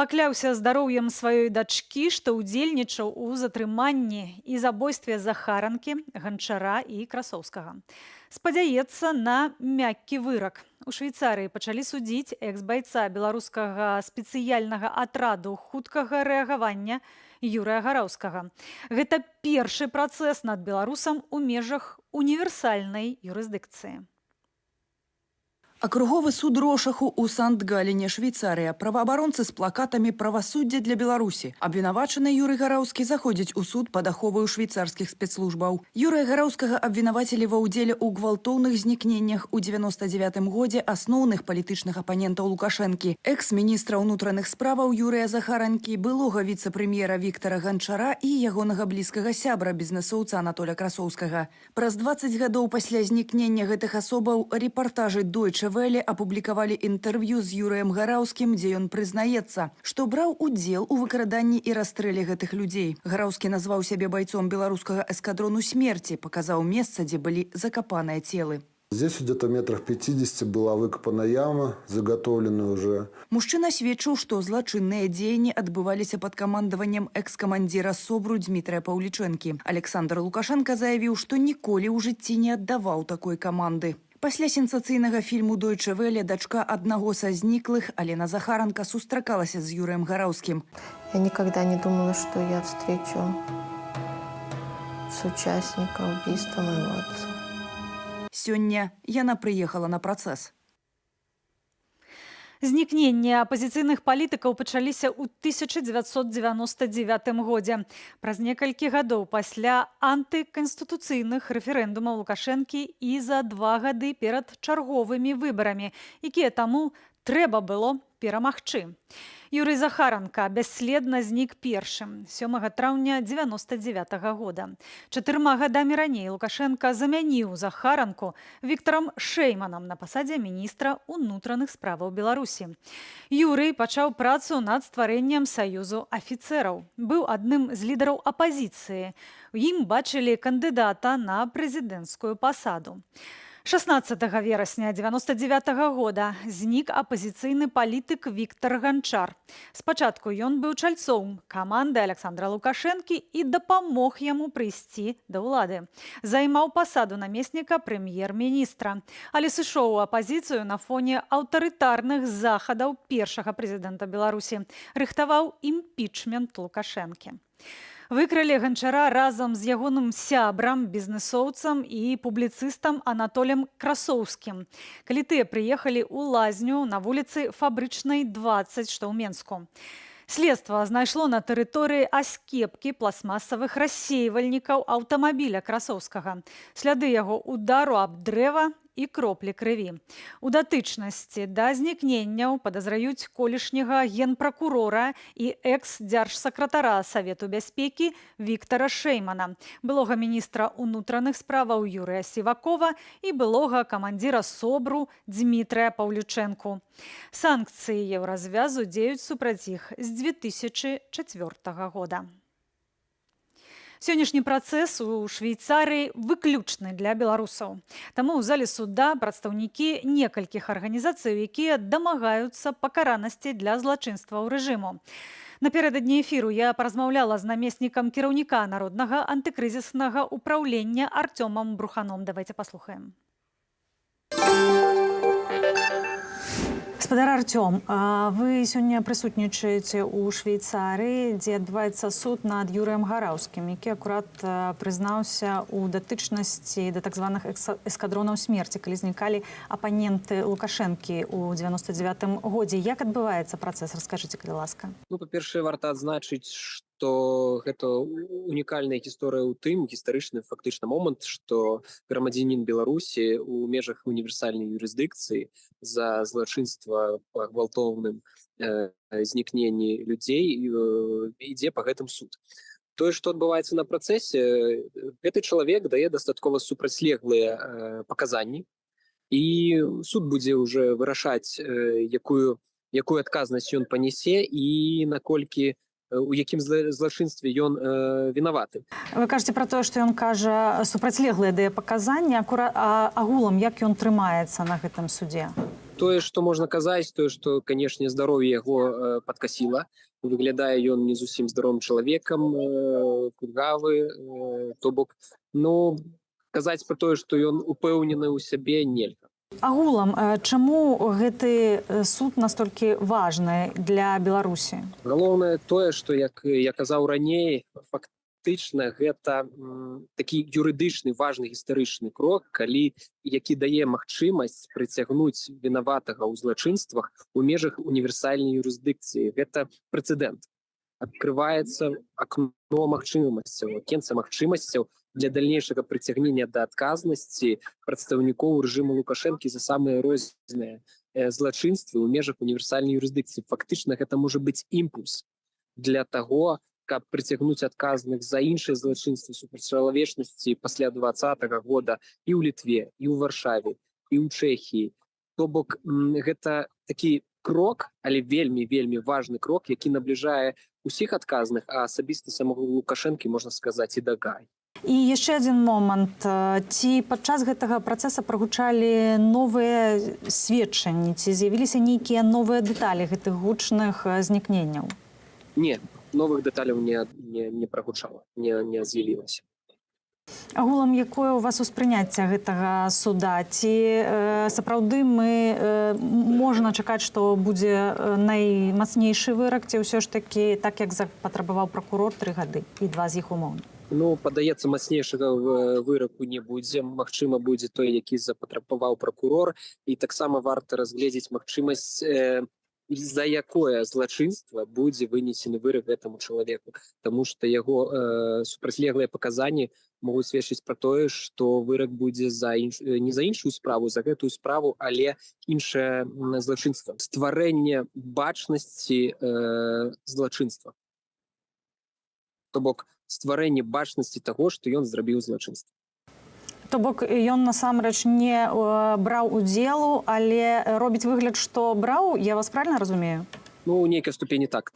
Пакляўся здароўем сваёй дачкі, што ўдзельнічаў у затрыманні і забойстве Захаранкі, Ганчара і Красоўскага. Спадзяецца на мяккі вырак. У Швейцарыі пачалі судзіць экс-байца беларускага спецыяльнага атраду хуткага рэагавання Юрыя Гараўскага. Гэта першы працэс над беларусам у межах універсальнай юрысдыкцыі. Акруговы суд Рошаху у Сант-Галіне, Швейцарія. Праваабаронцы з плакатамі «Правасуддзе для Беларусі». Абвінавачаны Юрый Гараўскі заходзіць у суд пад аховаю швейцарскіх спецслужбаў. Юрыя Гараўскага абвінавацілі ва ўдзеле ў гвалтоўных знікненнях у 99-м годзе асноўных палітычных апанентаў Лукашэнкі. Экс-міністра ўнутраных справаў Юрыя Захаранкі, былога віцэ-прэм'ера Віктара Ганчара і ягонага блізкага сябра бізнесоўца Анатоля Красоўскага. Праз 20 гадоў пасля знікнення гэтых асобаў рэпартажы Deutsche Welle апублікавалі інтэрв'ю з Юрыем Гараўскім, дзе ён прызнаецца, што браў удзел у выкраданні і расстрэле гэтых людзей. Гараўскі назваў сябе байцом беларускага эскадрону смерці, паказаў месца, дзе былі закапаныя целы. Здесь где-то метрах 50 была выкопана яма, заготовленная уже. Мужчына сведчыў, што злачынныя дзеянні адбываліся пад камандаваннем экс-камандзіра СОБРу Дмітрыя Паўлічэнкі. Александр Лукашенко заявіў, што ніколі ў жыцці не аддаваў такой каманды. Пасля сенсацыйнага фільму Deutsche Welle дачка аднаго са зніклых, Алена Захаранка, сустракалася з Юрыем Гараўскім. Я никогда не думала, что я встречу соучастника убийства моего отца. Сёння яна прыехала на працэс. Знікненне апазіцыйных палітыкаў пачаліся ў 1999 годзе. Праз некалькі гадоў пасля антыканстытуцыйных рэферэндумаў Лукашэнкі і за 2 гады перад чарговымі выбарамі, якія таму трэба было перамагчы. Юрый Захаранка бясследна знік першым 7 траўня 1999 года. 4 гадамі раней Лукашенко замяніў Захаранку Віктарам Шэйманам на пасадзе міністра ўнутраных справаў Беларусі. Юрый пачаў працу над стварэннем саюзу афіцэраў. Быў адным з лідараў апазіцыі. У ім бачылі кандыдата на прэзідэнцкую пасаду. 16 верасня 1999 года знік апазіцыйны палітык Віктар Ганчар. Спачатку ён быў чальцом каманды Александра Лукашэнкі і дапамог яму прыйсці да ўлады. Займаў пасаду намесніка прэм'ер-міністра, але сышоў у апазіцыю на фоне аўтарытарных захадаў першага прэзідэнта Беларусі. Рыхтаваў імпічмент Лукашэнкі. Выкралі Ганчара разам з ягоным сябрам, бізнесоўцам і публіцыстам Анатолем Красоўскім, калі тыя прыехалі ў лазню на вуліцы Фабрычнай, 20, што ў Менску. Следства знайшло на тэрыторыі аскепкі пластмасавых рассейвальнікаў аўтамабіля Красоўскага. Сляды яго удару аб дрэва і кроплі крыві. У датычнасці да знікненняў падазраюць колішняга генпракурора і экс-дзяржсакратара Савету бяспекі Віктара Шэймана, былога міністра ўнутраных справаў Юрыя Сівакова і былога камандзіра СОБРу Дмітрыя Паўлічэнку. Санкцыі еўразвязу дзеюць супраць іх з 2004 года. Сённяшні працэс у Швейцарыі выключны для беларусаў. Таму ў зале суда прадстаўнікі некалькіх арганізацый, якія дамагаюцца пакаранасці для злачынстваў рэжыму. Напярэдадні эфіру я паразмаўляла з намеснікам кіраўніка народнага антыкрызіснага ўпраўлення Артёмам Бруханом. Давайте паслухаем. Гаспадар Артём, вы сёння прысутнічаеце ў Швейцарыі, дзе адбываецца суд над Юрыем Гараўскім, які акурат прызнаўся ў датычнасці да так званых эскадронаў смерці, калі знікалі апаненты Лукашэнкі ў 99-м годзе. Як адбываецца працэс? Раскажыце, калі ласка. Па-першае, варта адзначыць, што гэта унікальная гісторыя ў тым, гістарычны фактычна момант, што грамадзянін Беларусі ў межах універсальнай юрысдыкцыі за злачынства па гвалтоўным знікненні людзей ідзе па гэтым суд. Тое, што адбываецца на працэсе, гэты чалавек дае дастаткова супрацьлеглыя паказанні, і суд будзе ўжо вырашаць, якую адказнасць ён панясе і наколькі у якім злачынстве ён вінаваты. Вы кажаце пра тое, што ён кажа супрацьлеглыя дае паказанні, агулам як ён трымаецца на гэтым судзе? Тое, што можна казаць, тое, што, канешне, здароўе яго падкасіла. Выглядае ён не зусім здаровым чалавекам, кургавы, то бок, ну, казаць пра тое, што ён упэўнены ў сябе, нельга. Агулам, чаму гэты суд настолькі важны для Беларусі? Галоўнае тое, што, як я казаў раней, фактычна гэта такі юрыдычны важны гістарычны крок, які дае магчымасць прыцягнуць вінаватага ў злачынствах у межах універсальнай юрысдыкцыі. Гэта прэцэдэнт. Адкрываецца акно магчымасцяў, акенца магчымасцяў для дальнейшага прыцягнення да адказнасці прадстаўнікоў рэжыму Лукашэнкі за самыя розныя злачынствы ў межах універсальнай юрысдыкцыі. Фактычна гэта можа быць імпульс для таго, каб прыцягнуць адказных за іншыя злачынствы супраць чалавечнасці пасля 2020 года і ў Літве, і ў Варшаве, і ў Чэхіі. То бок гэта такі крок, але вельмі важны крок, які набліжае усіх адказных, а асабіста самого Лукашэнкі, можна сказаць, і да Гай. І яшчэ адзін момант. Ці падчас гэтага працэса прагучалі новыя сведчанні? Ці з'явіліся нейкія новыя дэталі гэтых гучных знікненняў? Не, новых дэталяў не прагучала, не з'явілася. Агулам, якое у вас успрыняцце гэтага суда? Ці сапраўды можна чакаць, што будзе наймацнейшы вырак, ці ўсё ж такі, так як запатрабаваў пракурор, 3 гады і 2 з іх умоўна? Ну, падаецца, мацнейшага выраку не будзе. Магчыма, будзе той, які запатрабаваў пракурор. І таксама варта разгледзець магчымасць, за якое злачынства будзе вынесены вырак гэтаму чалавеку. Таму што яго супрацьлеглыя паказанні могуць сведчыць пра тое, што вырак будзе не за іншую справу, за гэтую справу, але іншае злачынства. Стварэнне бачнасці злачынства. То бок, стварэнне бачнасці таго, што ён зрабіў злачынства. То бок ён насамрэч не браў удзелу, але робіць выгляд, што браў, я вас правильно разумею? Ну, у нейкай ступені так.